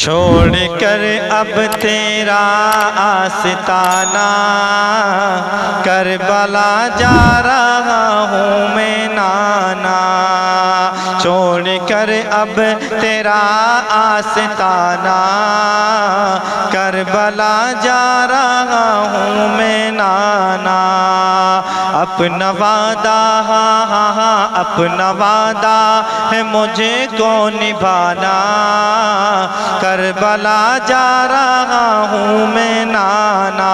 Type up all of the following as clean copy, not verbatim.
چھوڑ کر اب تیرا آستانہ کربلا جا رہا ہوں میں نانا، چھوڑ کر اب تیرا آستانہ کربلا جا رہا ہوں میں نانا، اپنا وعدہ اپنا وعدہ ہے مجھے کو نبھانا، کربلا جا رہا ہوں میں نانا،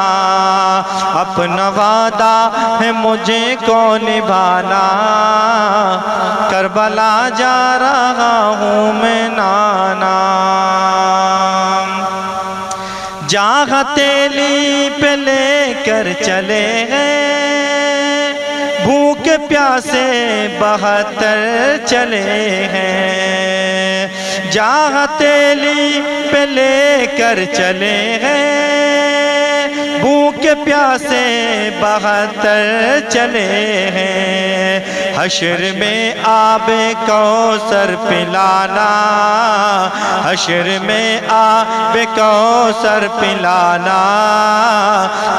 اپنا وعدہ ہے مجھے کو نبھانا، کربلا جا رہا ہوں میں نانا، جہاں تیلی پہ لے کر چلے ہیں بھوک پیاسے 72 چلے ہیں، جہاں تیلی پہ لے کر چلے ہیں بھوک پیاسے 72 چلے ہیں، حشر میں آب کوثر پلانا، حشر میں آب کوثر پلانا،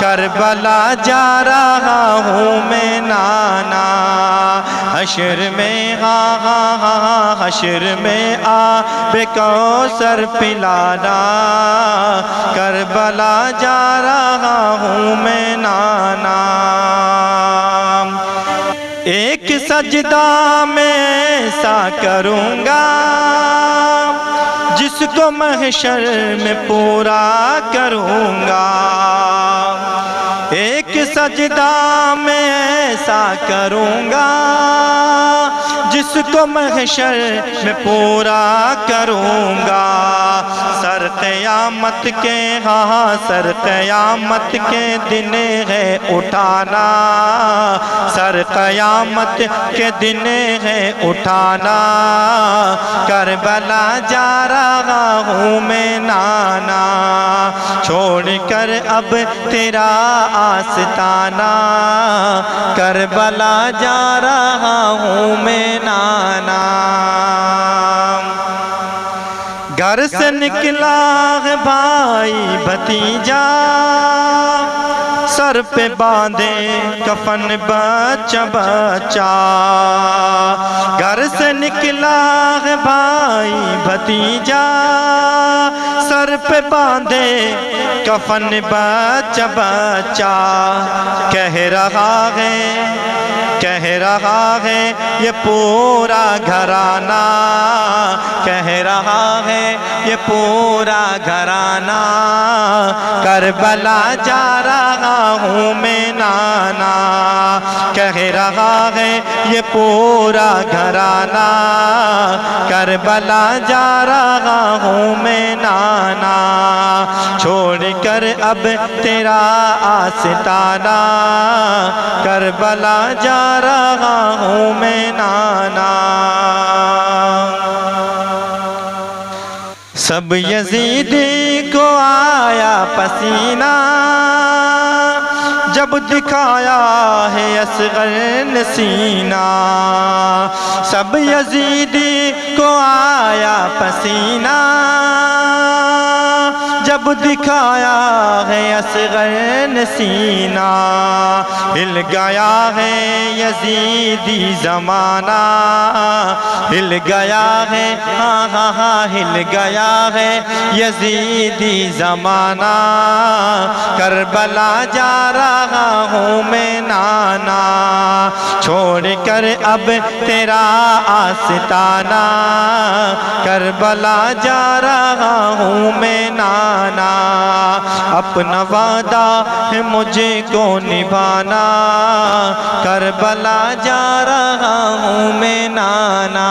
کربلا جا رہا ہوں میں نانا، حشر میں حشر میں آب کوثر پلانا، کربلا جا رہا ہوں میں نانا، ایک سجدہ میں ایسا کروں گا جس کو محشر میں پورا کروں گا، ایک سجدہ میں ایسا کروں گا جس کو محشر میں پورا کروں گا، سر قیامت کے سر قیامت کے دن ہے اٹھانا، سر قیامت کے دن ہے اٹھانا، کربلا جا رہا ہوں میں نانا، چھوڑ کر اب تیرا آستانہ کربلا جا رہا ہوں میں نانا، گھر سے نکلا ہے بھائی بھتیجا سر پہ باندھے کفن بچہ بچہ، گھر سے نکلا ہے بھائی بھتیجا سر پہ باندھے کفن بچہ بچہ، کہہ رہا ہے یہ پورا گھرانہ، کہہ رہا ہے یہ پورا گھرانہ، کربلا جا رہا ہوں میں نانا، کہہ رہا ہے یہ پورا گھرانہ، کربلا جا رہا ہوں میں نانا، چھوڑ کر اب تیرا آستانہ کربلا جا رہا ہوں میں نانا، سب یزیدی کو آیا پسینہ جب دکھایا ہے اصغر نے سینہ، سب یزیدی کو آیا پسینہ جب دکھایا ہے اصغر نے سینہ، ہل گیا ہے یزیدی زمانہ، ہل گیا ہے ہل گیا ہے یزیدی زمانہ، کربلا جا رہا ہوں میں نانا، چھوڑ کر اب تیرا آستانہ کربلا جا رہا ہوں میں نانا، اپنا وعدہ ہے مجھے کو نبھانا، کربلا جا رہا ہوں میں نانا۔